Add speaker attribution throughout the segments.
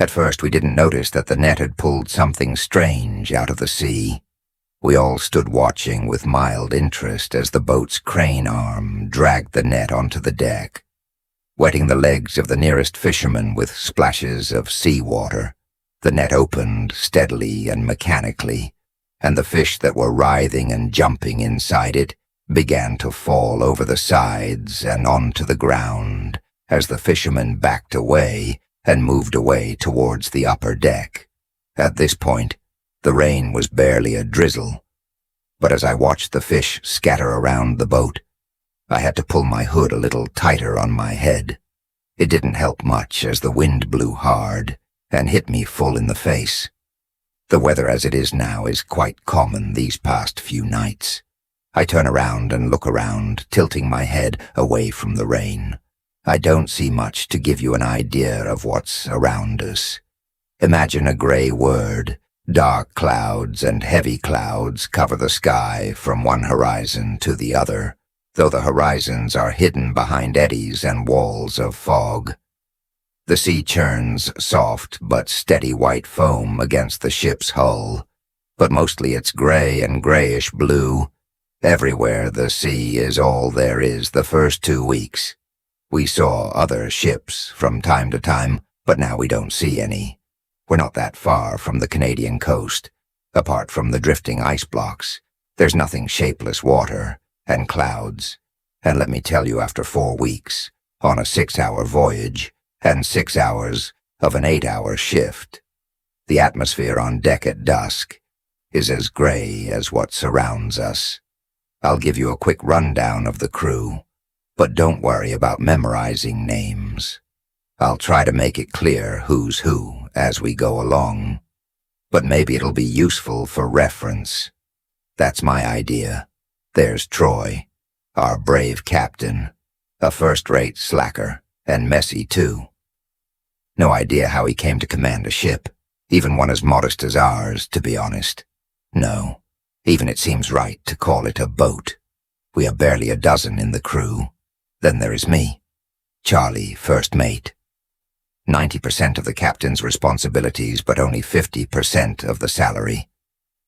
Speaker 1: At first we didn't notice that the net had pulled something strange out of the sea. We all stood watching with mild interest as the boat's crane arm dragged the net onto the deck, wetting the legs of the nearest fisherman with splashes of seawater. The net opened steadily and mechanically, and the fish that were writhing and jumping inside it began to fall over the sides and onto the ground as the fisherman backed away and moved away towards the upper deck. At this point, the rain was barely a drizzle, but as I watched the fish scatter around the boat, I had to pull my hood a little tighter on my head. It didn't help much as the wind blew hard and hit me full in the face. The weather as it is now is quite common these past few nights. I turn around and look around, tilting my head away from the rain. I don't see much to give you an idea of what's around us. Imagine a gray word. Dark clouds and heavy clouds cover the sky from one horizon to the other, though the horizons are hidden behind eddies and walls of fog. The sea churns soft but steady white foam against the ship's hull, but mostly it's gray and grayish blue. Everywhere the sea is all there is the first 2 weeks. We saw other ships from time to time, but now we don't see any. We're not that far from the Canadian coast. Apart from the drifting ice blocks, there's nothing shapeless water and clouds. And let me tell you, after 4 weeks, on a 6-hour voyage, and 6 hours of an 8-hour shift, the atmosphere on deck at dusk is as gray as what surrounds us. I'll give you a quick rundown of the crew, but don't worry about memorizing names. I'll try to make it clear who's who as we go along, but maybe it'll be useful for reference. That's my idea. There's Troy, our brave captain, a first-rate slacker, and messy too. No idea how he came to command a ship, even one as modest as ours, to be honest. No, even it seems right to call it a boat. We are barely a dozen in the crew. Then there is me, Charlie, first mate. 90% of the captain's responsibilities, but only 50% of the salary.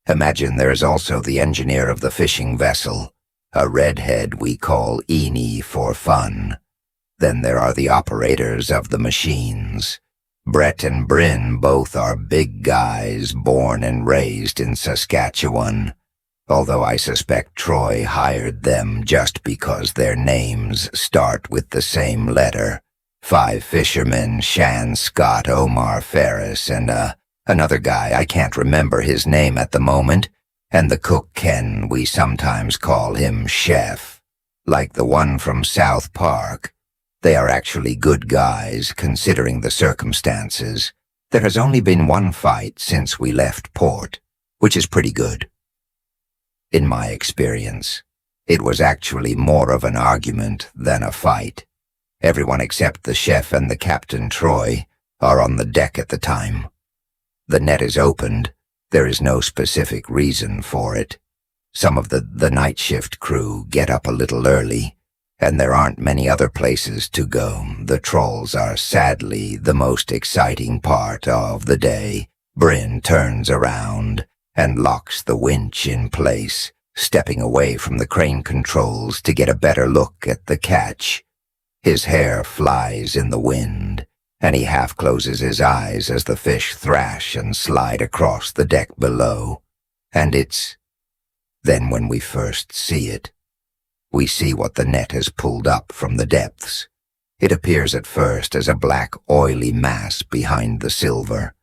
Speaker 1: Imagine there is also the engineer of the fishing vessel, a redhead we call Eenie for fun. Then there are the operators of the machines. Brett and Bryn both are big guys born and raised in Saskatchewan, although I suspect Troy hired them just because their names start with the same letter. 5 fishermen, Shan, Scott, Omar, Ferris, and another guy, I can't remember his name at the moment, and the cook Ken, we sometimes call him Chef, like the one from South Park. They are actually good guys, considering the circumstances. There has only been one fight since we left port, which is pretty good. In my experience, it was actually more of an argument than a fight. Everyone except the chef and the captain, Troy, are on the deck at the time. The net is opened. There is no specific reason for it. Some of the night shift crew get up a little early, and there aren't many other places to go. The trawls are sadly the most exciting part of the day. Bryn turns around and locks the winch in place, stepping away from the crane controls to get a better look at the catch. His hair flies in the wind, and he half closes his eyes as the fish thrash and slide across the deck below. And it's then when we first see it. We see what the net has pulled up from the depths. It appears at first as a black, oily mass behind the silver,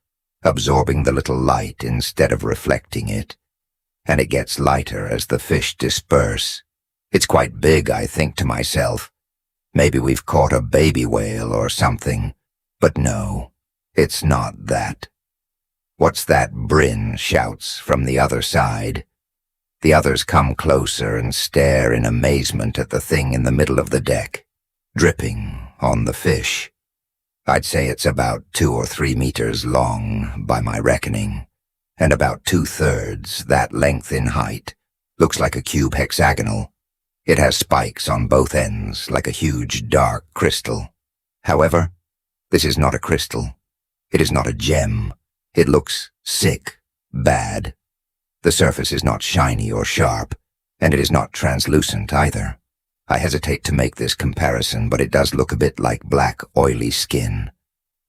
Speaker 1: absorbing the little light instead of reflecting it. And it gets lighter as the fish disperse. It's quite big, I think to myself. Maybe we've caught a baby whale or something. But no, it's not that. What's that? Bryn shouts from the other side. The others come closer and stare in amazement at the thing in the middle of the deck, dripping on the fish. I'd say it's about 2 or 3 meters long, by my reckoning, and about 2/3 that length in height. Looks like a cube hexagonal. It has spikes on both ends, like a huge dark crystal. However, this is not a crystal. It is not a gem. It looks sick, bad. The surface is not shiny or sharp, and it is not translucent either. I hesitate to make this comparison, but it does look a bit like black, oily skin.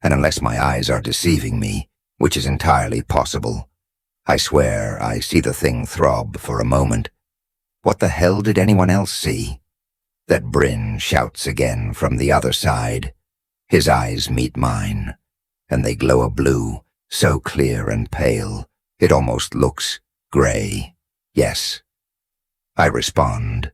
Speaker 1: And unless my eyes are deceiving me, which is entirely possible, I swear I see the thing throb for a moment. What the hell did anyone else see? That Bryn shouts again from the other side. His eyes meet mine, and they glow a blue, so clear and pale, it almost looks gray. Yes. I respond.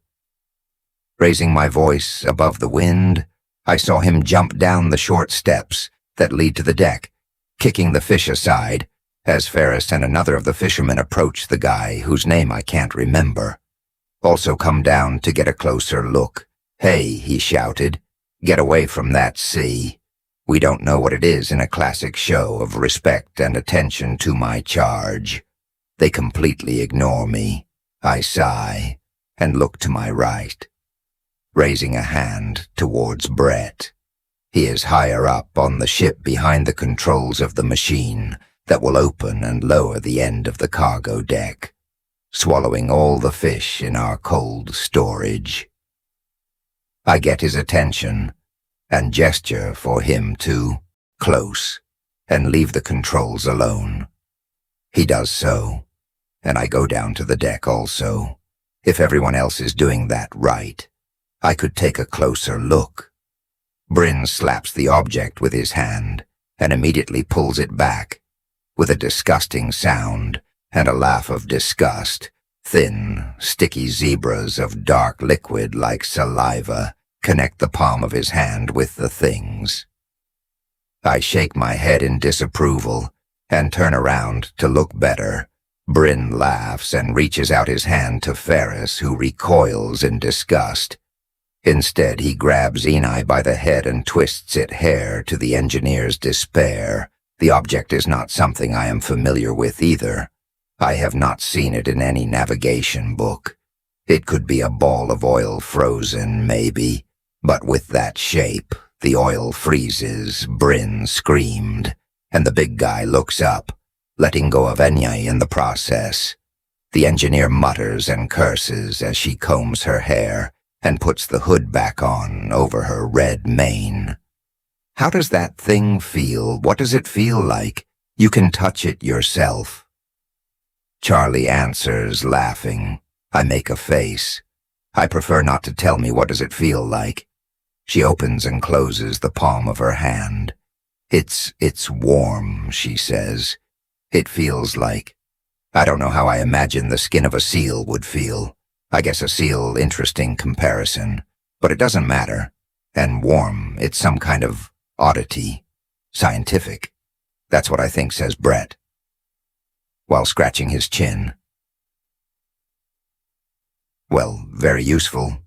Speaker 1: Raising my voice above the wind, I saw him jump down the short steps that lead to the deck, kicking the fish aside, as Ferris and another of the fishermen approach the guy whose name I can't remember. Also come down to get a closer look. "Hey," he shouted, "get away from that sea. We don't know what it is in a classic show of respect and attention to my charge." They completely ignore me. I sigh and look to my right, raising a hand towards Brett. He is higher up on the ship behind the controls of the machine that will open and lower the end of the cargo deck, swallowing all the fish in our cold storage. I get his attention and gesture for him to close and leave the controls alone. He does so, and I go down to the deck also. If everyone else is doing that right, I could take a closer look. Bryn slaps the object with his hand and immediately pulls it back. With a disgusting sound and a laugh of disgust, thin, sticky zebras of dark liquid like saliva connect the palm of his hand with the things. I shake my head in disapproval and turn around to look better. Bryn laughs and reaches out his hand to Ferris, who recoils in disgust. Instead, he grabs Enai by the head and twists it hair to the engineer's despair. The object is not something I am familiar with either. I have not seen it in any navigation book. It could be a ball of oil frozen, maybe, but with that shape, the oil freezes. Bryn screamed, and the big guy looks up, letting go of Enai in the process. The engineer mutters and curses as she combs her hair and puts the hood back on over her red mane. How does that thing feel? What does it feel like? You can touch it yourself. Charlie answers, laughing. I make a face. I prefer not to tell me what does it feel like. She opens and closes the palm of her hand. It's warm, she says. It feels like... I don't know how I imagine the skin of a seal would feel. I guess a seal, interesting comparison. But it doesn't matter. And warm, it's some kind of oddity. Scientific. That's what I think, says Brett, while scratching his chin. Well, very useful.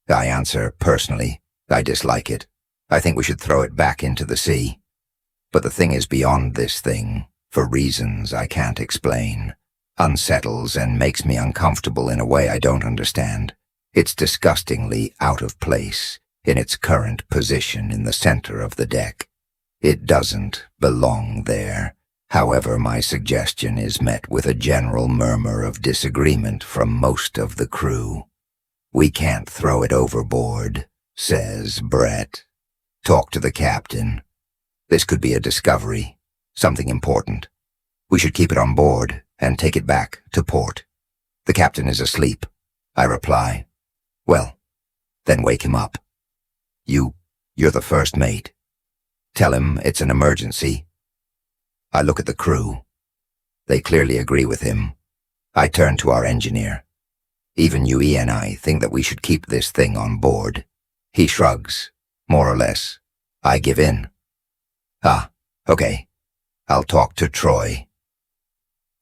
Speaker 1: I answer personally. I dislike it. I think we should throw it back into the sea. But the thing is beyond this thing, for reasons I can't explain. Unsettles and makes me uncomfortable in a way I don't understand. It's disgustingly out of place in its current position in the center of the deck. It doesn't belong there. However, my suggestion is met with a general murmur of disagreement from most of the crew. We can't throw it overboard, says Brett. Talk to the captain. This could be a discovery, something important. We should keep it on board and take it back to port. The captain is asleep, I reply. Well, then wake him up. You're the first mate. Tell him it's an emergency. I look at the crew. They clearly agree with him. I turn to our engineer. Even UE and I think that we should keep this thing on board. He shrugs, more or less. I give in. Ah, okay. I'll talk to Troy.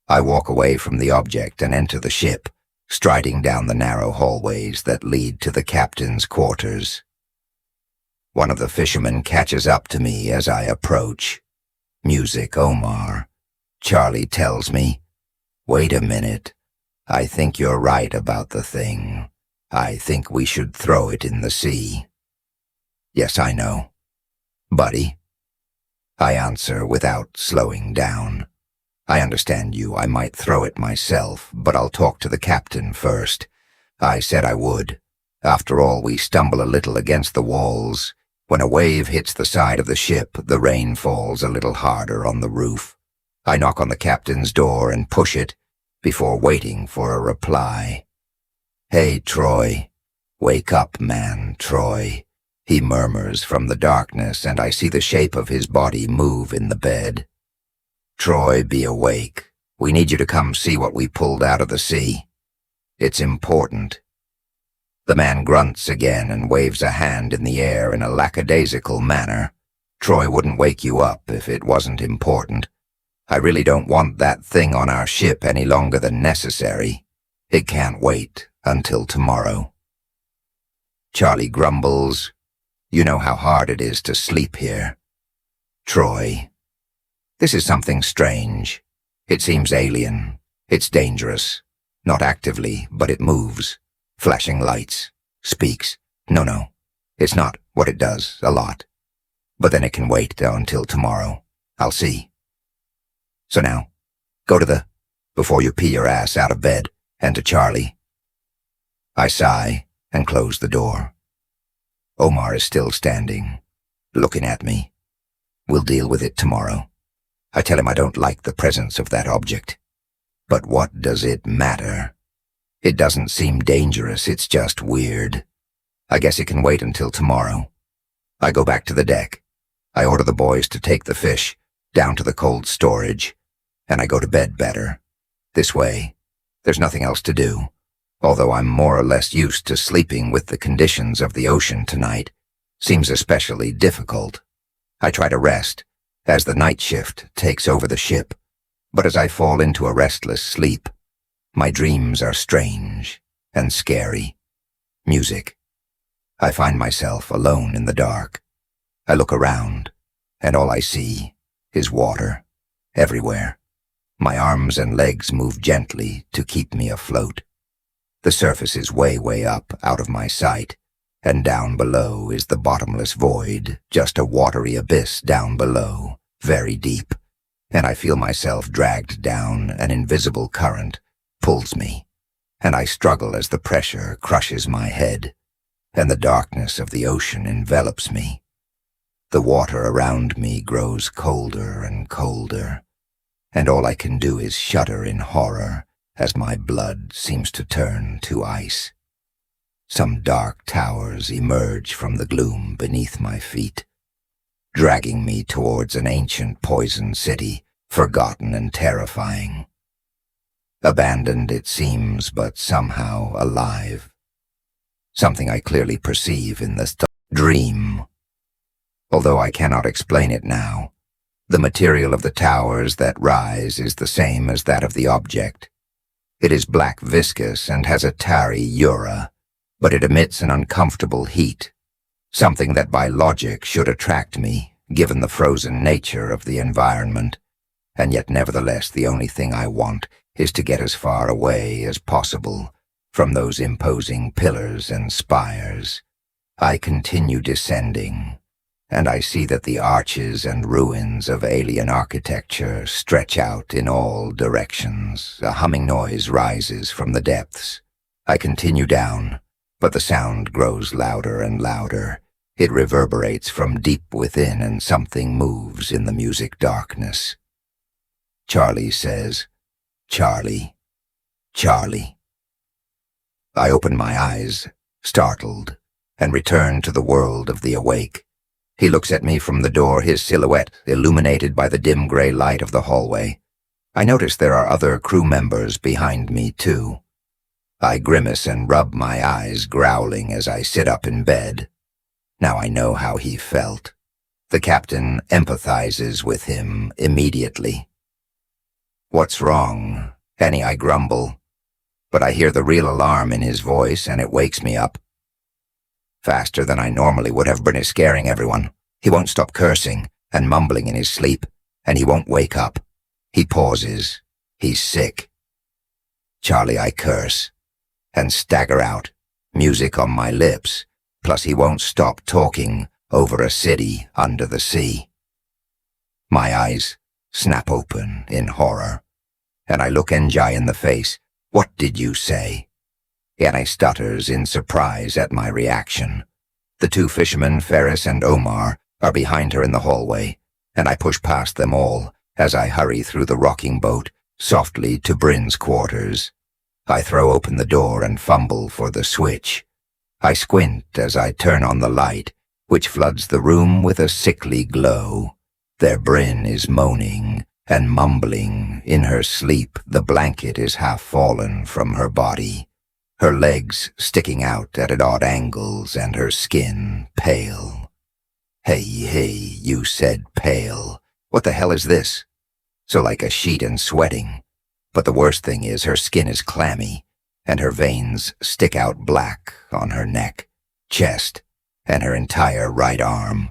Speaker 1: I walk away from the object and enter the ship, striding down the narrow hallways that lead to the captain's quarters. One of the fishermen catches up to me as I approach. Music, Omar. Charlie tells me, wait a minute. I think you're right about the thing. I think we should throw it in the sea. Yes, I know. Buddy. I answer without slowing down. I understand you. I might throw it myself, but I'll talk to the captain first. I said I would. After all, we stumble a little against the walls. When a wave hits the side of the ship, the rain falls a little harder on the roof. I knock on the captain's door and push it, before waiting for a reply. "Hey, Troy. Wake up, man, Troy," he murmurs from the darkness, and I see the shape of his body move in the bed. "Troy, be awake. We need you to come see what we pulled out of the sea. It's important." The man grunts again and waves a hand in the air in a lackadaisical manner. "Troy wouldn't wake you up if it wasn't important. I really don't want that thing on our ship any longer than necessary. It can't wait until tomorrow." Charlie grumbles. "You know how hard it is to sleep here." "Troy, this is something strange. It seems alien. It's dangerous. Not actively, but it moves. Flashing lights. Speaks. No. It's not what it does, a lot. But then it can wait until tomorrow. I'll see. So now, go to before you pee your ass out of bed, and to Charlie." I sigh and close the door. Omar is still standing, looking at me. "We'll deal with it tomorrow." I tell him I don't like the presence of that object. But what does it matter? It doesn't seem dangerous, it's just weird. I guess it can wait until tomorrow. I go back to the deck. I order the boys to take the fish down to the cold storage, and I go to bed better. This way, there's nothing else to do, although I'm more or less used to sleeping with the conditions of the ocean tonight. Seems especially difficult. I try to rest as the night shift takes over the ship, but as I fall into a restless sleep, my dreams are strange and scary. Music. I find myself alone in the dark. I look around, and all I see is water, everywhere. My arms and legs move gently to keep me afloat. The surface is way up out of my sight, and down below is the bottomless void, just a watery abyss down below, very deep, and I feel myself dragged down. An invisible current pulls me, and I struggle as the pressure crushes my head, and the darkness of the ocean envelops me. The water around me grows colder and colder, and all I can do is shudder in horror as my blood seems to turn to ice. Some dark towers emerge from the gloom beneath my feet, dragging me towards an ancient poisoned city, forgotten and terrifying. Abandoned, it seems, but somehow alive. Something I clearly perceive in this dream. Although I cannot explain it now, the material of the towers that rise is the same as that of the object. It is black viscous and has a tarry aura, but it emits an uncomfortable heat, something that by logic should attract me, given the frozen nature of the environment. And yet nevertheless the only thing I want is to get as far away as possible from those imposing pillars and spires. I continue descending, and I see that the arches and ruins of alien architecture stretch out in all directions. A humming noise rises from the depths. I continue down, but the sound grows louder and louder. It reverberates from deep within, and something moves in the music darkness. Charlie says, "Charlie, Charlie." I open my eyes, startled, and return to the world of the awake. He looks at me from the door, his silhouette illuminated by the dim gray light of the hallway. I notice there are other crew members behind me, too. I grimace and rub my eyes, growling as I sit up in bed. Now I know how he felt. The captain empathizes with him immediately. "What's wrong, Penny?" I grumble, but I hear the real alarm in his voice, and it wakes me up. Faster than I normally would have. Bryn is scaring everyone. He won't stop cursing and mumbling in his sleep, and he won't wake up. He pauses. He's sick. "Charlie," I curse, and stagger out, music on my lips, plus he won't stop talking over a city under the sea. My eyes snap open in horror, and I look Njai in the face. "What did you say?" Yanni stutters in surprise at my reaction. The two fishermen, Ferris and Omar, are behind her in the hallway, and I push past them all as I hurry through the rocking boat softly to Bryn's quarters. I throw open the door and fumble for the switch. I squint as I turn on the light, which floods the room with a sickly glow. There Bryn is moaning and mumbling. In her sleep, the blanket is half fallen from her body, her legs sticking out at odd angles and her skin pale. Hey, you said pale. What the hell is this? So like a sheet and sweating. But the worst thing is her skin is clammy, and her veins stick out black on her neck, chest, and her entire right arm.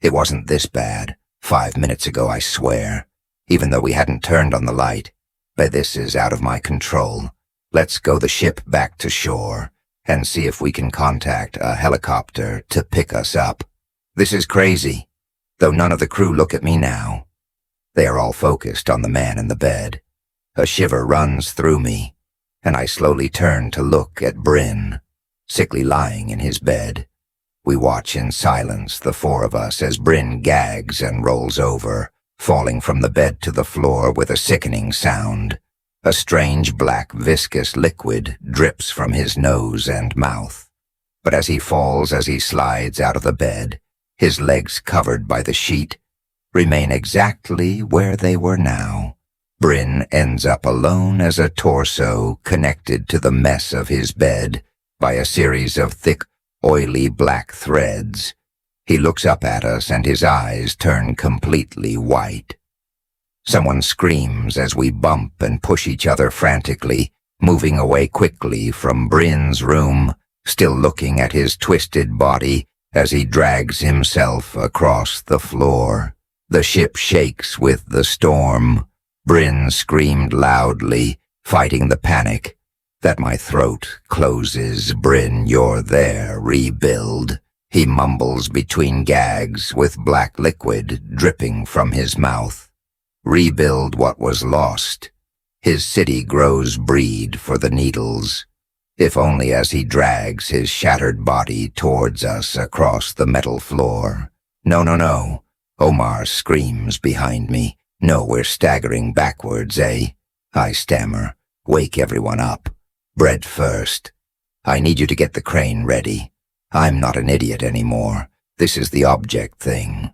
Speaker 1: It wasn't this bad 5 minutes ago, I swear, even though we hadn't turned on the light. But this is out of my control. Let's go the ship back to shore and see if we can contact a helicopter to pick us up. This is crazy, though none of the crew look at me now. They are all focused on the man in the bed. A shiver runs through me, and I slowly turn to look at Bryn, sickly lying in his bed. We watch in silence, the four of us, as Bryn gags and rolls over, falling from the bed to the floor with a sickening sound. A strange black viscous liquid drips from his nose and mouth. But as he falls, as he slides out of the bed, his legs covered by the sheet remain exactly where they were now. Bryn ends up alone as a torso connected to the mess of his bed by a series of thick, oily black threads. He looks up at us and his eyes turn completely white. Someone screams as we bump and push each other frantically, moving away quickly from Bryn's room, still looking at his twisted body as he drags himself across the floor. The ship shakes with the storm. Bryn screamed loudly, fighting the panic. That my throat closes. "Bryn, you're there. Rebuild." He mumbles between gags with black liquid dripping from his mouth. Rebuild what was lost. His city grows breed for the needles. If only as he drags his shattered body towards us across the metal floor. No. Omar screams behind me. "No, we're staggering backwards, eh?" I stammer. "Wake everyone up. Bread first. I need you to get the crane ready. I'm not an idiot anymore. This is the object thing.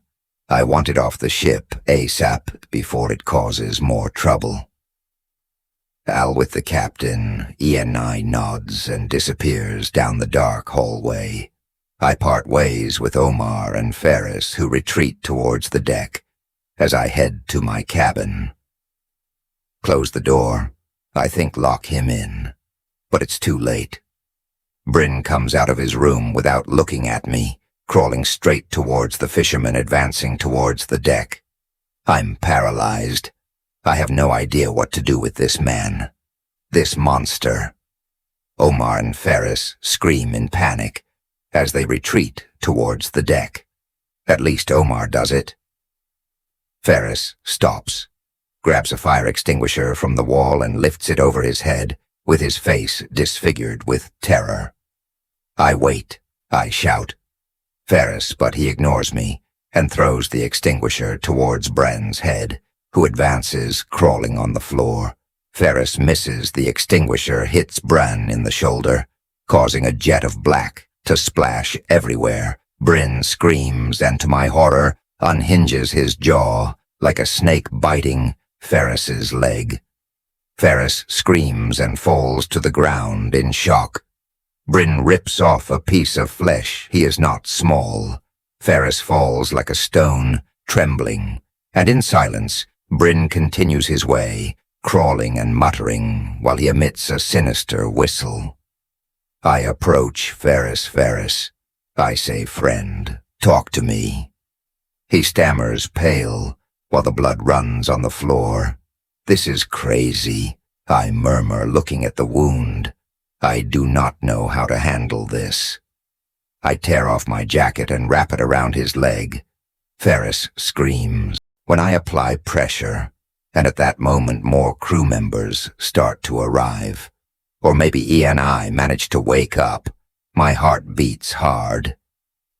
Speaker 1: I want it off the ship ASAP before it causes more trouble." Al with the captain, Eni nods and disappears down the dark hallway. I part ways with Omar and Ferris, who retreat towards the deck as I head to my cabin. Close the door. I think lock him in. But it's too late. Bryn comes out of his room without looking at me, crawling straight towards the fisherman advancing towards the deck. I'm paralyzed. I have no idea what to do with this man. This monster. Omar and Ferris scream in panic as they retreat towards the deck. At least Omar does it. Ferris stops, grabs a fire extinguisher from the wall and lifts it over his head, with his face disfigured with terror. I wait. I shout. Ferris, but he ignores me and throws the extinguisher towards Bryn's head, who advances, crawling on the floor. Ferris misses the extinguisher, hits Bryn in the shoulder, causing a jet of black to splash everywhere. Bryn screams and, to my horror, unhinges his jaw like a snake biting Ferris's leg. Ferris screams and falls to the ground in shock. Bryn rips off a piece of flesh. He is not small. Ferris falls like a stone, trembling, and in silence, Bryn continues his way, crawling and muttering while he emits a sinister whistle. I approach Ferris. I say, "Friend, talk to me." He stammers, pale, while the blood runs on the floor. "This is crazy," I murmur, looking at the wound. "I do not know how to handle this." I tear off my jacket and wrap it around his leg. Ferris screams. When I apply pressure, and at that moment more crew members start to arrive, or maybe E and I manage to wake up, my heart beats hard,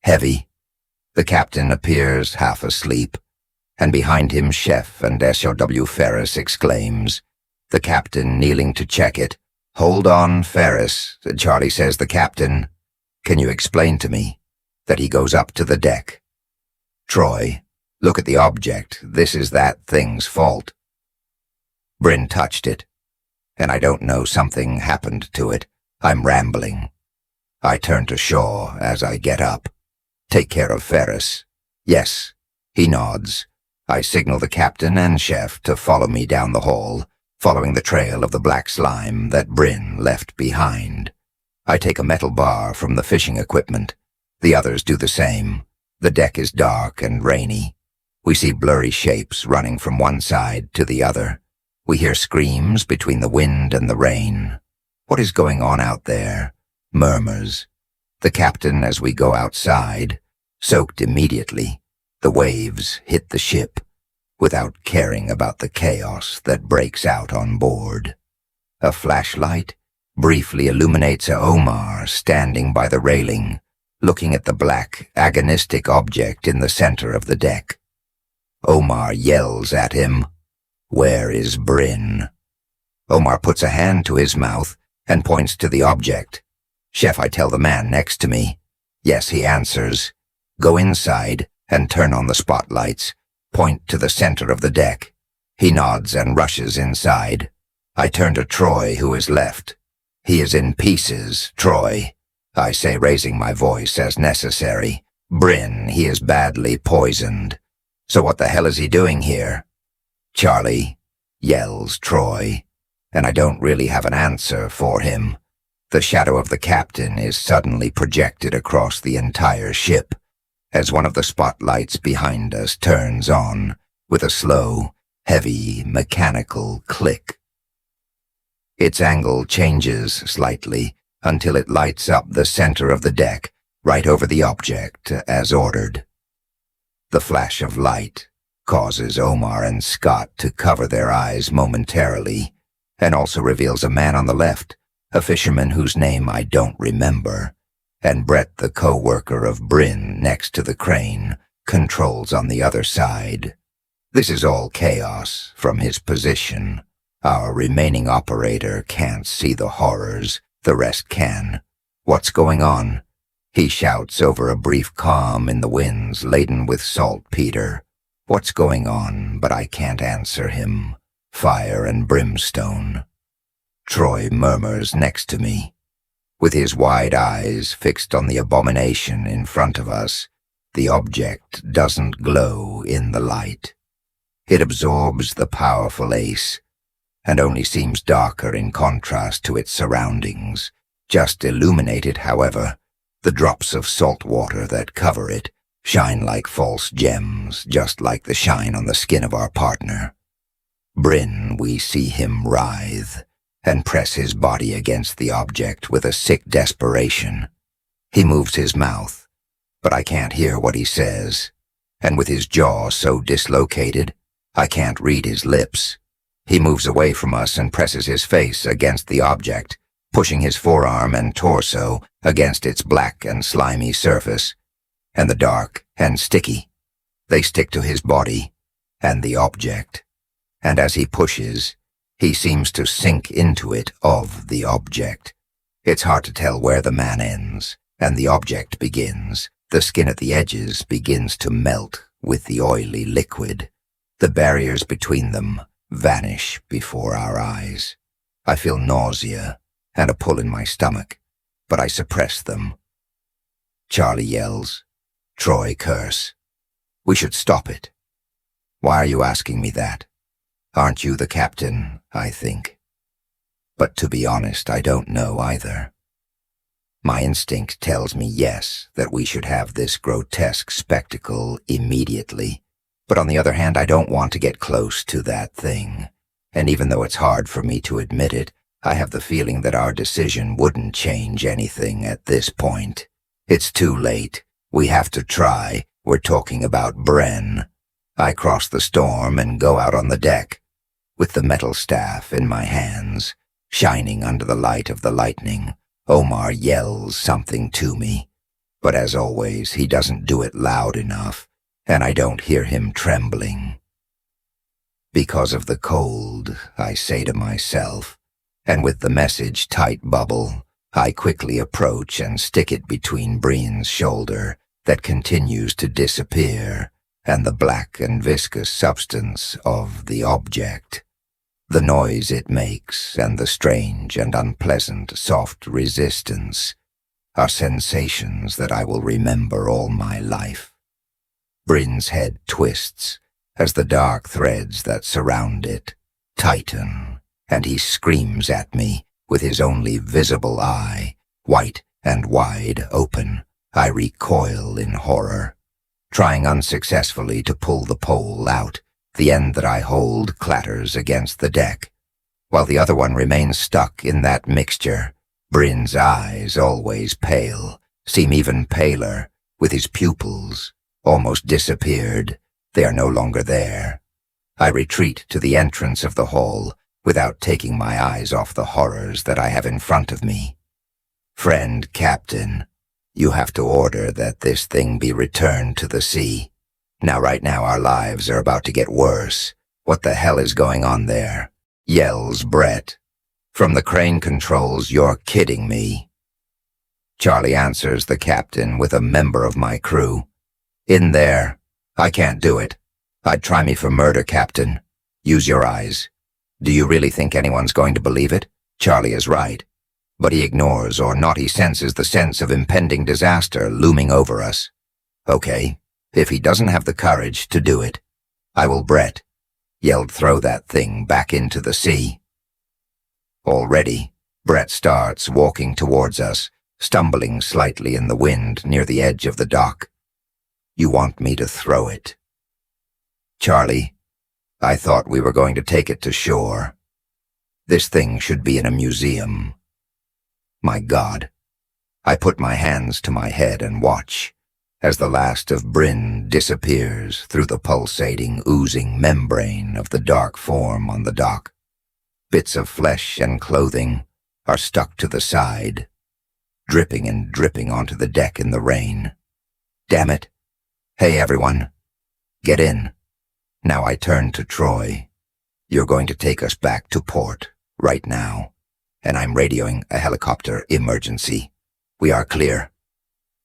Speaker 1: heavy. The captain appears half asleep, and behind him Chef and SOW Ferris exclaims, the captain kneeling to check it. "Hold on, Ferris," Charlie says. "The captain, can you explain to me that he goes up to the deck?" "Troy, look at the object. This is that thing's fault. Bryn touched it, and I don't know, something happened to it. I'm rambling." I turn to Shaw as I get up. "Take care of Ferris." "Yes." He nods. I signal the captain and Chef to follow me down the hall, following the trail of the black slime that Bryn left behind. I take a metal bar from the fishing equipment. The others do the same. The deck is dark and rainy. We see blurry shapes running from one side to the other. We hear screams between the wind and the rain. "What is going on out there?" murmurs the captain as we go outside. Soaked immediately, the waves hit the ship, without caring about the chaos that breaks out on board. A flashlight briefly illuminates Omar standing by the railing, looking at the black, agonistic object in the center of the deck. Omar yells at him, "Where is Bryn?" Omar puts a hand to his mouth and points to the object. "Chef," I tell the man next to me. "Yes," he answers. "Go inside and turn on the spotlights. Point to the center of the deck." He nods and rushes inside. I turn to Troy, who is left. "He is in pieces, Troy," I say, raising my voice as necessary. "Bryn, he is badly poisoned. So what the hell is he doing here?" "Charlie," yells Troy, and I don't really have an answer for him. The shadow of the captain is suddenly projected across the entire ship, as one of the spotlights behind us turns on, with a slow, heavy, mechanical click. Its angle changes slightly until it lights up the center of the deck, right over the object, as ordered. The flash of light causes Omar and Scott to cover their eyes momentarily, and also reveals a man on the left, a fisherman whose name I don't remember, and Brett, the co-worker of Bryn next to the crane, controls on the other side. This is all chaos from his position. Our remaining operator can't see the horrors, the rest can. "What's going on?" he shouts over a brief calm in the winds laden with saltpeter. What's going on, but I can't answer him. Fire and brimstone. Troy murmurs next to me. With his wide eyes fixed on the abomination in front of us, the object doesn't glow in the light. It absorbs the powerful ace, and only seems darker in contrast to its surroundings. Just illuminated, however, the drops of salt water that cover it shine like false gems, just like the shine on the skin of our partner. Bryn, we see him writhe and press his body against the object with a sick desperation. He moves his mouth, but I can't hear what he says, and with his jaw so dislocated, I can't read his lips. He moves away from us and presses his face against the object, pushing his forearm and torso against its black and slimy surface, and the dark and sticky. They stick to his body and the object, and as he pushes, he seems to sink into it of the object. It's hard to tell where the man ends and the object begins. The skin at the edges begins to melt with the oily liquid. The barriers between them vanish before our eyes. I feel nausea and a pull in my stomach, but I suppress them. Charlie yells. Troy curse. We should stop it. Why are you asking me that? Aren't you the captain, I think? But to be honest, I don't know either. My instinct tells me yes, that we should have this grotesque spectacle immediately. But on the other hand, I don't want to get close to that thing. And even though it's hard for me to admit it, I have the feeling that our decision wouldn't change anything at this point. It's too late. We have to try. We're talking about Bren. I cross the storm and go out on the deck, with the metal staff in my hands, shining under the light of the lightning. Omar yells something to me, but as always, he doesn't do it loud enough, and I don't hear him trembling. Because of the cold, I say to myself, and with the message tight bubble, I quickly approach and stick it between Brienne's shoulder that continues to disappear and the black and viscous substance of the object. The noise it makes and the strange and unpleasant soft resistance are sensations that I will remember all my life. Brienne's head twists as the dark threads that surround it tighten, and he screams at me with his only visible eye, white and wide open. I recoil in horror, trying unsuccessfully to pull the pole out. The end that I hold clatters against the deck, while the other one remains stuck in that mixture. Brienne's eyes, always pale, seem even paler, with his pupils almost disappeared. They are no longer there. I retreat to the entrance of the hall without taking my eyes off the horrors that I have in front of me. Friend Captain, you have to order that this thing be returned to the sea. Right now our lives are about to get worse. What the hell is going on there? Yells Brett. From the crane controls, you're kidding me. Charlie answers the captain with a member of my crew. In there. I can't do it. I'd try me for murder, Captain. Use your eyes. Do you really think anyone's going to believe it? Charlie is right. But he ignores, or not he senses the sense of impending disaster looming over us. Okay, if he doesn't have the courage to do it, I will. Brett yelled, throw that thing back into the sea. Already, Brett starts walking towards us, stumbling slightly in the wind near the edge of the dock. You want me to throw it? Charlie, I thought we were going to take it to shore. This thing should be in a museum. My God. I put my hands to my head and watch as the last of Brienne disappears through the pulsating, oozing membrane of the dark form on the dock. Bits of flesh and clothing are stuck to the side, dripping and dripping onto the deck in the rain. Damn it. Hey everyone, get in. Now I turn to Troy. You're going to take us back to port right now, and I'm radioing a helicopter emergency. We are clear.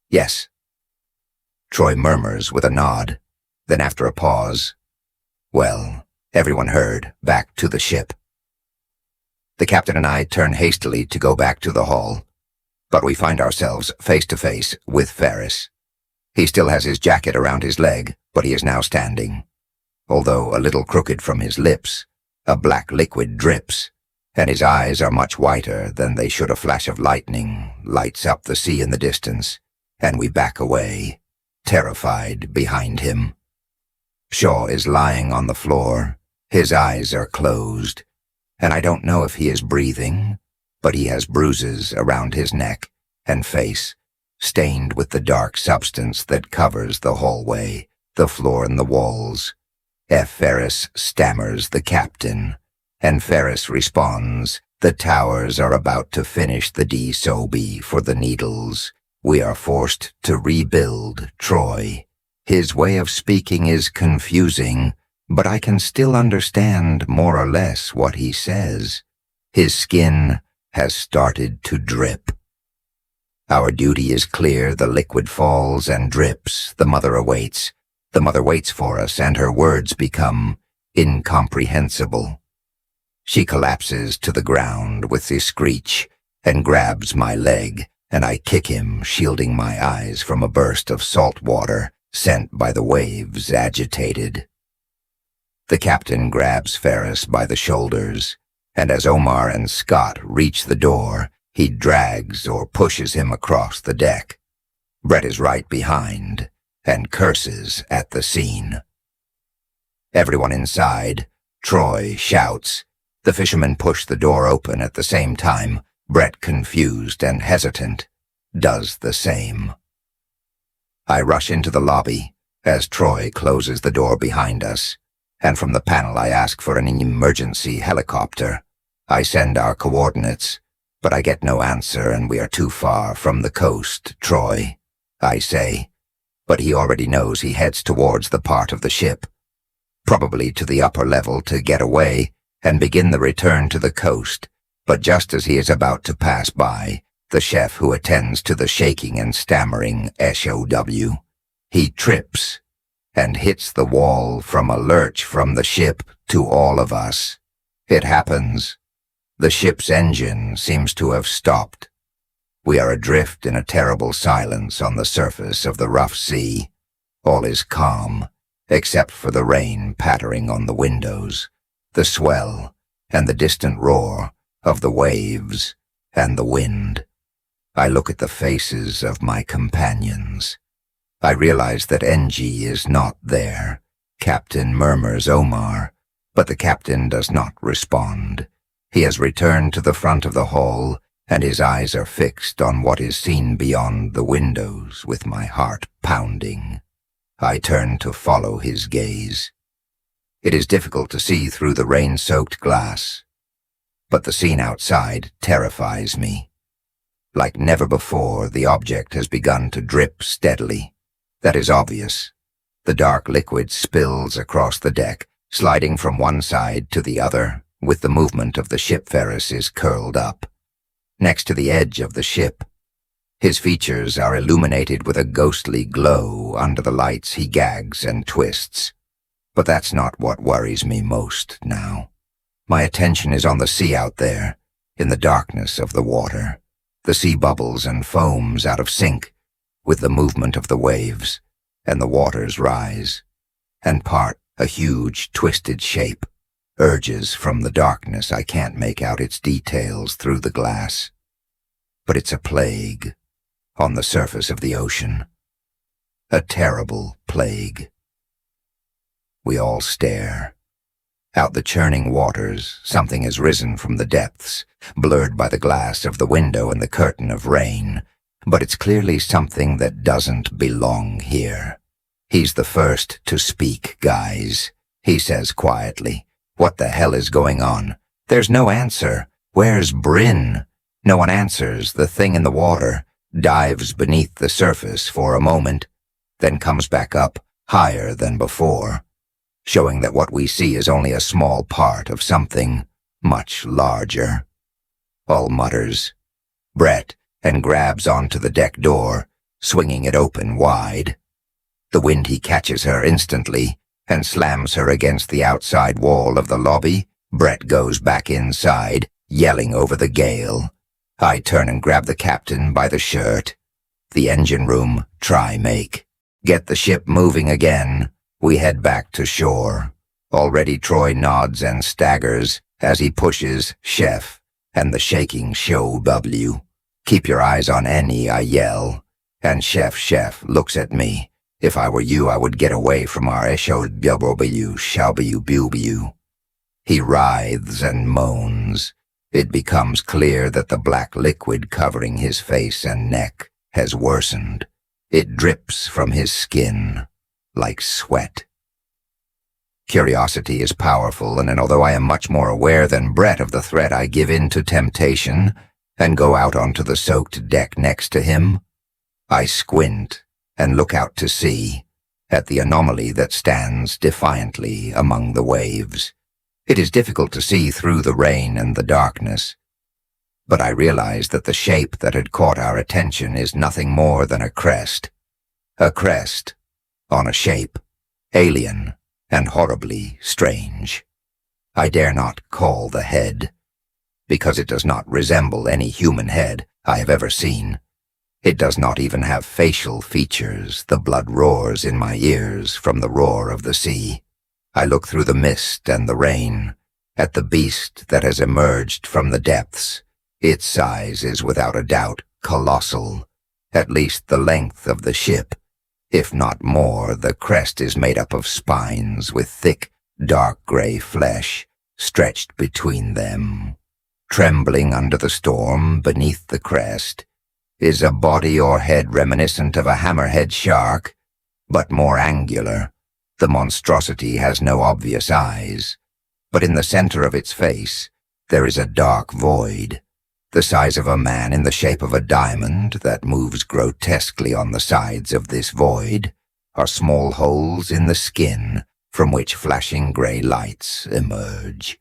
Speaker 1: Yes. Troy murmurs with a nod, then after a pause, well, everyone heard, back to the ship. The captain and I turn hastily to go back to the hall, but we find ourselves face to face with Ferris. He still has his jacket around his leg, but he is now standing. Although a little crooked from his lips, a black liquid drips, and his eyes are much whiter than they should. A flash of lightning lights up the sea in the distance, and we back away, terrified, behind him. Shaw is lying on the floor. His eyes are closed, and I don't know if he is breathing, but he has bruises around his neck and face, stained with the dark substance that covers the hallway, the floor and the walls. F. Ferris stammers the captain, and Ferris responds, the towers are about to finish the DSOB for the needles. We are forced to rebuild Troy. His way of speaking is confusing, but I can still understand more or less what he says. His skin has started to drip. Our duty is clear. The liquid falls and drips. The mother awaits. The mother waits for us, and her words become incomprehensible. She collapses to the ground with a screech and grabs my leg, and I kick him, shielding my eyes from a burst of salt water sent by the waves, agitated. The captain grabs Ferris by the shoulders, and as Omar and Scott reach the door, he drags or pushes him across the deck. Brett is right behind and curses at the scene. Everyone inside, Troy shouts. The fishermen push the door open at the same time. Brett, confused and hesitant, does the same. I rush into the lobby as Troy closes the door behind us, and from the panel I ask for an emergency helicopter. I send our coordinates, but I get no answer and we are too far from the coast, Troy, I say. But he already knows he heads towards the part of the ship, probably to the upper level to get away and begin the return to the coast. But just as he is about to pass by, the chef who attends to the shaking and stammering SOW, he trips and hits the wall from a lurch from the ship to all of us. It happens. The ship's engine seems to have stopped. We are adrift in a terrible silence on the surface of the rough sea. All is calm, except for the rain pattering on the windows, the swell, and the distant roar of the waves and the wind. I look at the faces of my companions. I realize that NG is not there. Captain murmurs Omar, but the captain does not respond. He has returned to the front of the hall, and his eyes are fixed on what is seen beyond the windows with my heart pounding. I turn to follow his gaze. It is difficult to see through the rain-soaked glass, but the scene outside terrifies me. Like never before, the object has begun to drip steadily. That is obvious. The dark liquid spills across the deck, sliding from one side to the other, with the movement of the ship Ferris curled up. Next to the edge of the ship, his features are illuminated with a ghostly glow under the lights he gags and twists. But that's not what worries me most now. My attention is on the sea out there, in the darkness of the water. The sea bubbles and foams out of sync with the movement of the waves, and the waters rise, and part a huge twisted shape urges from the darkness. I can't make out its details through the glass, but it's a plague on the surface of the ocean. A terrible plague. We all stare. Out the churning waters, something has risen from the depths, blurred by the glass of the window and the curtain of rain, but it's clearly something that doesn't belong here. He's the first to speak, guys, he says quietly. What the hell is going on? There's no answer. Where's Bryn? No one answers. The thing in the water dives beneath the surface for a moment, then comes back up higher than before, showing that what we see is only a small part of something much larger. All mutters. Brett, and grabs onto the deck door, swinging it open wide. The wind he catches her instantly and slams her against the outside wall of the lobby. Brett goes back inside, yelling over the gale. I turn and grab the captain by the shirt. The engine room, try make. Get the ship moving again. We head back to shore. Already Troy nods and staggers as he pushes Chef and the shaking Show W. Keep your eyes on Annie, I yell. And Chef looks at me. If I were you, I would get away from our SOW. He writhes and moans. It becomes clear that the black liquid covering his face and neck has worsened. It drips from his skin like sweat. Curiosity is powerful, and although I am much more aware than Brett of the threat, I give in to temptation and go out onto the soaked deck next to him. I squint and look out to sea, at the anomaly that stands defiantly among the waves. It is difficult to see through the rain and the darkness, but I realize that the shape that had caught our attention is nothing more than a crest. A crest on a shape, alien and horribly strange. I dare not call the head, because it does not resemble any human head I have ever seen. It does not even have facial features. The blood roars in my ears from the roar of the sea. I look through the mist and the rain at the beast that has emerged from the depths. Its size is without a doubt colossal, at least the length of the ship. If not more, the crest is made up of spines with thick, dark gray flesh stretched between them. Trembling under the storm beneath the crest is a body or head reminiscent of a hammerhead shark, but more angular. The monstrosity has no obvious eyes, but in the center of its face there is a dark void, the size of a man in the shape of a diamond that moves grotesquely on the sides of this void are small holes in the skin from which flashing gray lights emerge.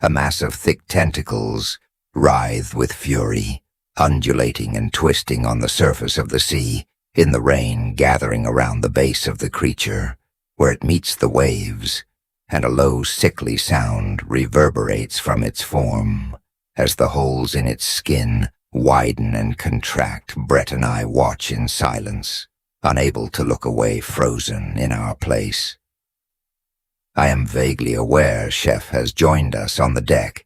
Speaker 1: A mass of thick tentacles writhe with fury, undulating and twisting on the surface of the sea, in the rain gathering around the base of the creature, where it meets the waves, and a low, sickly sound reverberates from its form. As the holes in its skin widen and contract, Brett and I watch in silence, unable to look away, frozen in our place. I am vaguely aware Chef has joined us on the deck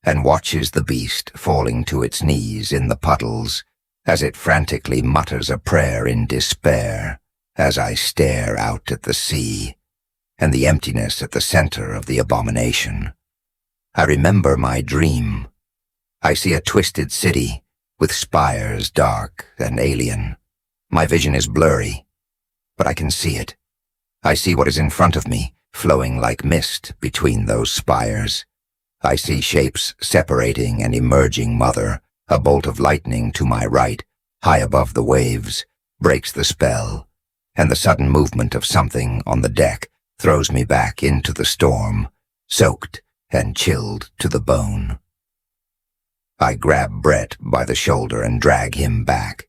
Speaker 1: and watches the beast falling to its knees in the puddles as it frantically mutters a prayer in despair as I stare out at the sea and the emptiness at the center of the abomination. I remember my dream. I see a twisted city with spires dark and alien. My vision is blurry, but I can see it. I see what is in front of me, flowing like mist between those spires. I see shapes separating and emerging. Mother, a bolt of lightning to my right, high above the waves, breaks the spell, and the sudden movement of something on the deck throws me back into the storm, soaked and chilled to the bone. I grab Brett by the shoulder and drag him back.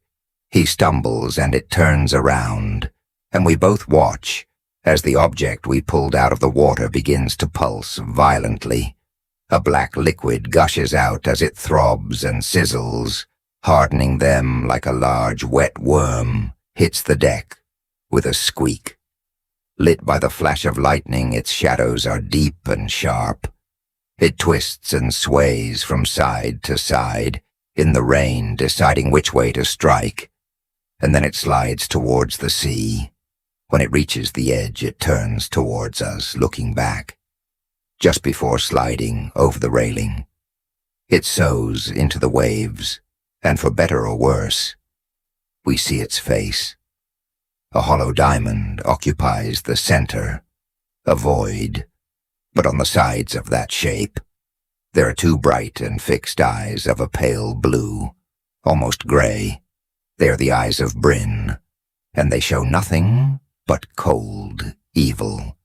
Speaker 1: He stumbles and it turns around, and we both watch as the object we pulled out of the water begins to pulse violently. A black liquid gushes out as it throbs and sizzles, hardening them like a large wet worm hits the deck with a squeak. Lit by the flash of lightning, its shadows are deep and sharp. It twists and sways from side to side, in the rain deciding which way to strike, and then it slides towards the sea. When it reaches the edge, it turns towards us, looking back. Just before sliding over the railing, it sows into the waves, and for better or worse, we see its face. A hollow diamond occupies the center, a void, but on the sides of that shape, there are two bright and fixed eyes of a pale blue, almost gray. They are the eyes of Bryn, and they show nothing but cold evil.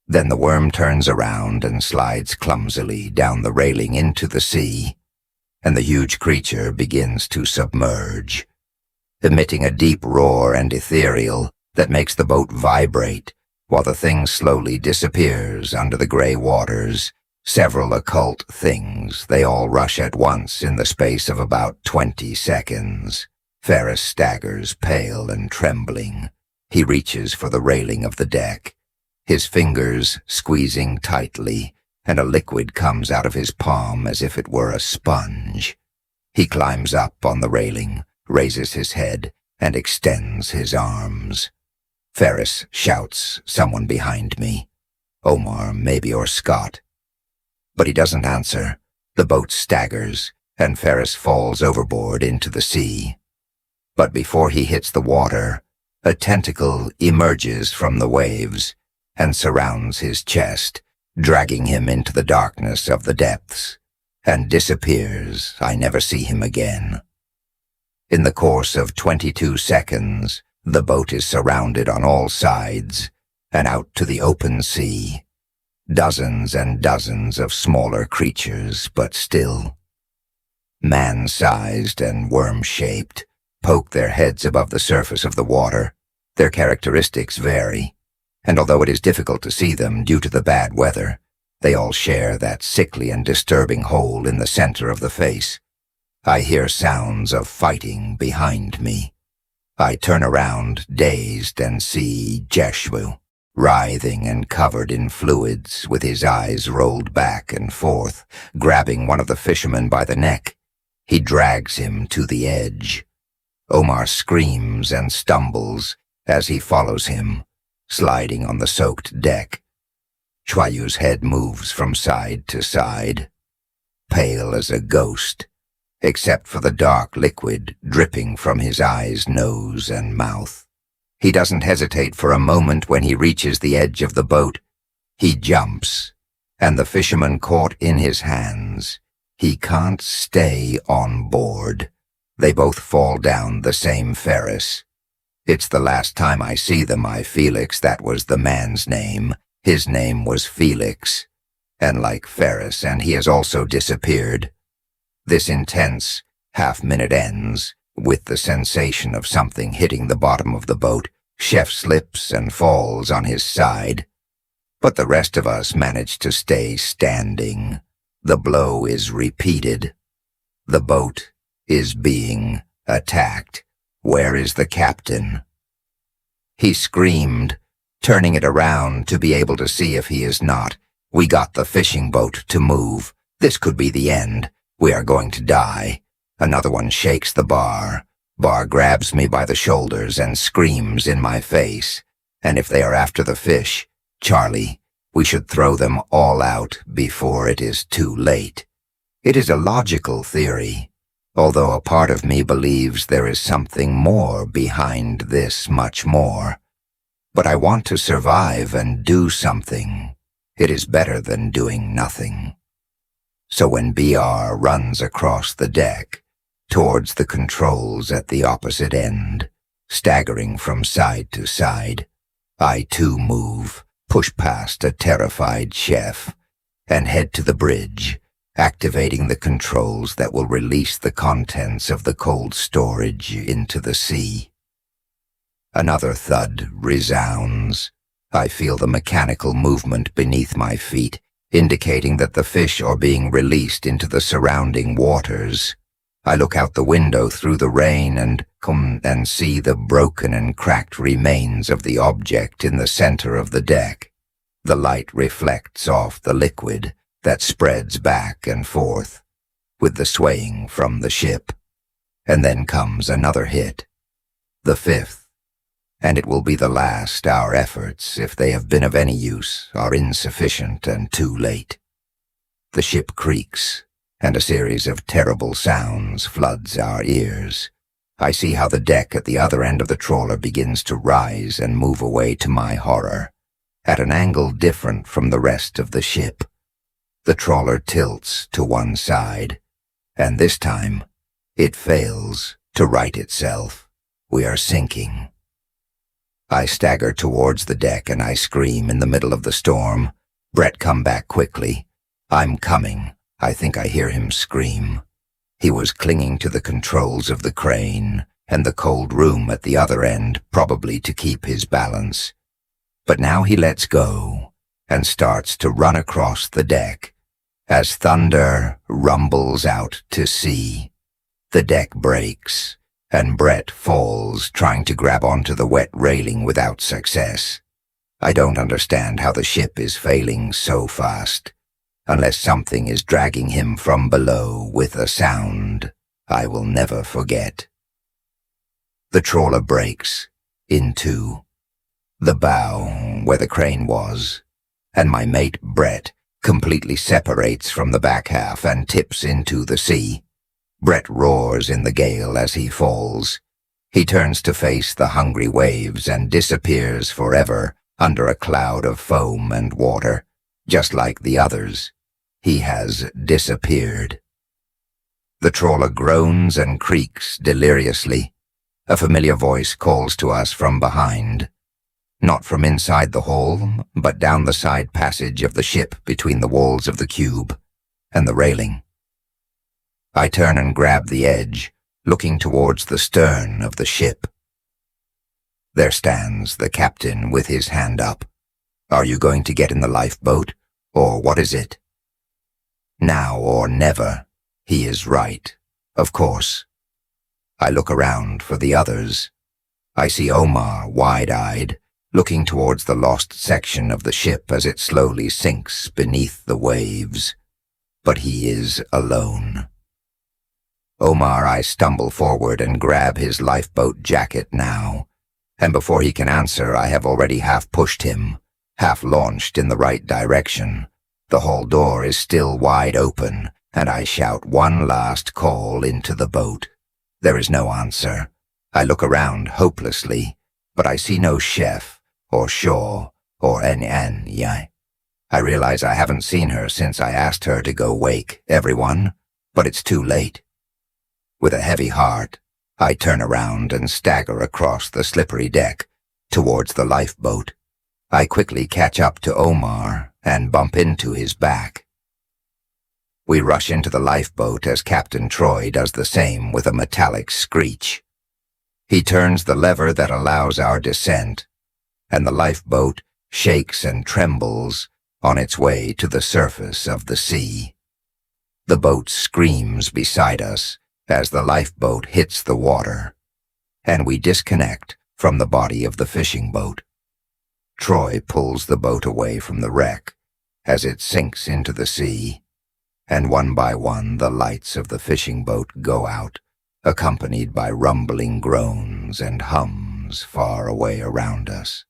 Speaker 1: Then the worm turns around and slides clumsily down the railing into the sea, and the huge creature begins to submerge, emitting a deep roar and ethereal that makes the boat vibrate, while the thing slowly disappears under the gray waters. Several occult things, they all rush at once in the space of about 20 seconds. Ferris staggers, pale and trembling. He reaches for the railing of the deck, his fingers squeezing tightly, and a liquid comes out of his palm as if it were a sponge. He climbs up on the railing, raises his head, and extends his arms. Ferris shouts someone behind me. Omar, maybe, or Scott. But he doesn't answer. The boat staggers, and Ferris falls overboard into the sea. But before he hits the water, a tentacle emerges from the waves and surrounds his chest, dragging him into the darkness of the depths, and disappears. I never see him again. In the course of 22 seconds, the boat is surrounded on all sides and out to the open sea. Dozens and dozens of smaller creatures, but still man-sized and worm-shaped, poke their heads above the surface of the water. Their characteristics vary, and although it is difficult to see them due to the bad weather, they all share that sickly and disturbing hole in the center of the face. I hear sounds of fighting behind me. I turn around, dazed, and see Jeshua, writhing and covered in fluids, with his eyes rolled back and forth, grabbing one of the fishermen by the neck. He drags him to the edge. Omar screams and stumbles as he follows him, sliding on the soaked deck. Chwayu's head moves from side to side, pale as a ghost, except for the dark liquid dripping from his eyes, nose, and mouth. He doesn't hesitate for a moment when he reaches the edge of the boat. He jumps, and the fisherman caught in his hands. He can't stay on board. They both fall down the same Ferris. It's the last time I see them. Felix, that was the man's name. His name was Felix. And like Ferris, and he has also disappeared. This intense half-minute ends with the sensation of something hitting the bottom of the boat. Chef slips and falls on his side. But the rest of us manage to stay standing. The blow is repeated. The boat is being attacked. Where is the captain? He screamed, turning it around to be able to see if he is not. We got the fishing boat to move. This could be the end. We are going to die. Another one shakes the bar. Bar grabs me by the shoulders and screams in my face. And if they are after the fish, Charlie, we should throw them all out before it is too late. It is a logical theory, although a part of me believes there is something more behind this, much more. But I want to survive and do something. It is better than doing nothing. So when BR runs across the deck, towards the controls at the opposite end, staggering from side to side, I too move, push past a terrified chef, and head to the bridge, activating the controls that will release the contents of the cold storage into the sea. Another thud resounds. I feel the mechanical movement beneath my feet, indicating that the fish are being released into the surrounding waters. I look out the window through the rain and see the broken and cracked remains of the object in the center of the deck. The light reflects off the liquid that spreads back and forth, with the swaying from the ship. And then comes another hit, the fifth, and it will be the last. Our efforts, if they have been of any use, are insufficient and too late. The ship creaks, and a series of terrible sounds floods our ears. I see how the deck at the other end of the trawler begins to rise and move away to my horror, at an angle different from the rest of the ship. The trawler tilts to one side, and this time it fails to right itself. We are sinking. I stagger towards the deck and I scream in the middle of the storm. Brett, come back quickly. I'm coming. I think I hear him scream. He was clinging to the controls of the crane and the cold room at the other end, probably to keep his balance. But now he lets go and starts to run across the deck. As thunder rumbles out to sea, the deck breaks, and Brett falls, trying to grab onto the wet railing without success. I don't understand how the ship is failing so fast, unless something is dragging him from below with a sound I will never forget. The trawler breaks in two. The bow, where the crane was, and my mate Brett completely separates from the back half and tips into the sea. Brett roars in the gale as he falls. He turns to face the hungry waves and disappears forever under a cloud of foam and water. Just like the others, he has disappeared. The trawler groans and creaks deliriously. A familiar voice calls to us from behind. Not from inside the hull, but down the side passage of the ship between the walls of the cube and the railing. I turn and grab the edge, looking towards the stern of the ship. There stands the captain with his hand up. Are you going to get in the lifeboat, or what is it? Now or never. He is right, of course. I look around for the others. I see Omar, wide-eyed, looking towards the lost section of the ship as it slowly sinks beneath the waves. But he is alone. Omar, I stumble forward and grab his lifeboat jacket now, and before he can answer, I have already half-pushed him, half-launched in the right direction. The hall door is still wide open, and I shout one last call into the boat. There is no answer. I look around hopelessly, but I see no chef, or Shaw, or N.N. I realize I haven't seen her since I asked her to go wake everyone, but it's too late. With a heavy heart, I turn around and stagger across the slippery deck towards the lifeboat. I quickly catch up to Omar and bump into his back. We rush into the lifeboat as Captain Troy does the same with a metallic screech. He turns the lever that allows our descent, and the lifeboat shakes and trembles on its way to the surface of the sea. The boat screams beside us as the lifeboat hits the water, and we disconnect from the body of the fishing boat. Troy pulls the boat away from the wreck as it sinks into the sea, and one by one the lights of the fishing boat go out, accompanied by rumbling groans and hums far away around us.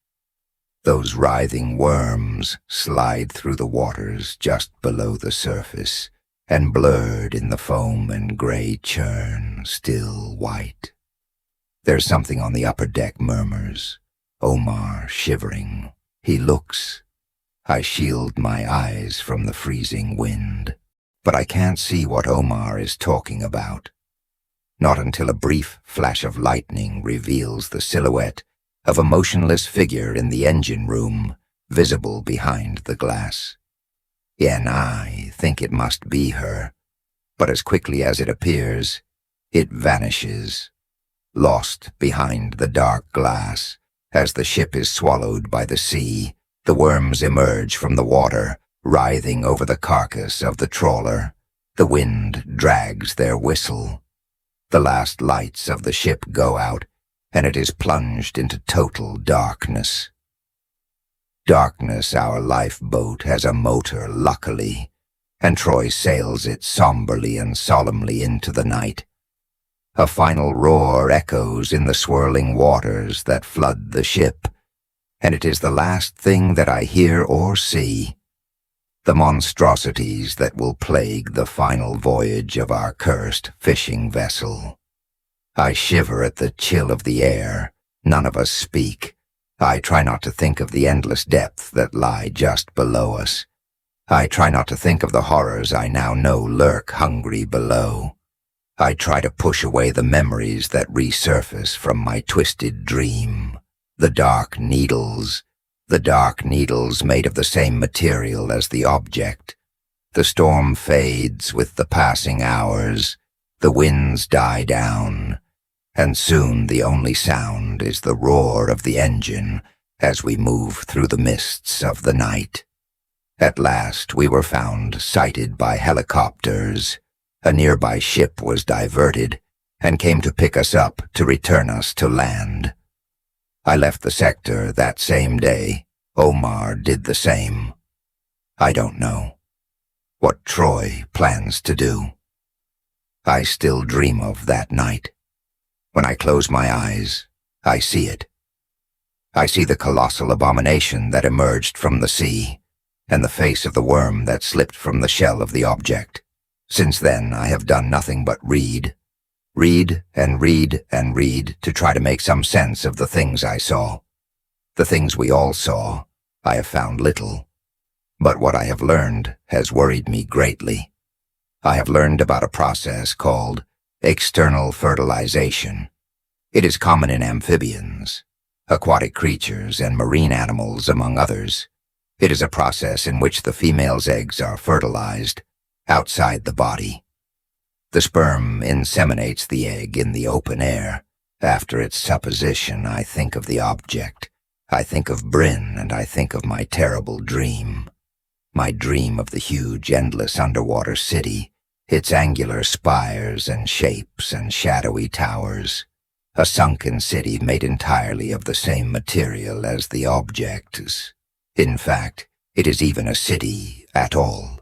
Speaker 1: Those writhing worms slide through the waters just below the surface, and blurred in the foam and gray churn, still white. There's something on the upper deck murmurs. Omar shivering. He looks. I shield my eyes from the freezing wind, but I can't see what Omar is talking about. Not until a brief flash of lightning reveals the silhouette of a motionless figure in the engine room, visible behind the glass. And I think it must be her, but as quickly as it appears, it vanishes, lost behind the dark glass. As the ship is swallowed by the sea, the worms emerge from the water, writhing over the carcass of the trawler. The wind drags their whistle. The last lights of the ship go out, and it is plunged into total darkness. Darkness our lifeboat has a motor, luckily, and Troy sails it somberly and solemnly into the night. A final roar echoes in the swirling waters that flood the ship, and it is the last thing that I hear or see. The monstrosities that will plague the final voyage of our cursed fishing vessel. I shiver at the chill of the air. None of us speak. I try not to think of the endless depths that lie just below us. I try not to think of the horrors I now know lurk hungry below. I try to push away the memories that resurface from my twisted dream. The dark needles made of the same material as the object. The storm fades with the passing hours. The winds die down, and soon the only sound is the roar of the engine as we move through the mists of the night. At last we were found sighted by helicopters. A nearby ship was diverted and came to pick us up to return us to land. I left the sector that same day. Omar did the same. I don't know what Troy plans to do. I still dream of that night. When I close my eyes, I see it. I see the colossal abomination that emerged from the sea, and the face of the worm that slipped from the shell of the object. Since then, I have done nothing but read and read and read to try to make some sense of the things I saw. The things we all saw, I have found little. But what I have learned has worried me greatly. I have learned about a process called external fertilization. It is common in amphibians, aquatic creatures, and marine animals, among others. It is a process in which the female's eggs are fertilized outside the body. The sperm inseminates the egg in the open air. After its supposition, I think of the object. I think of Bryn, and I think of my terrible dream. My dream of the huge, endless underwater city, its angular spires and shapes and shadowy towers. A sunken city made entirely of the same material as the objects. In fact, it is even a city at all.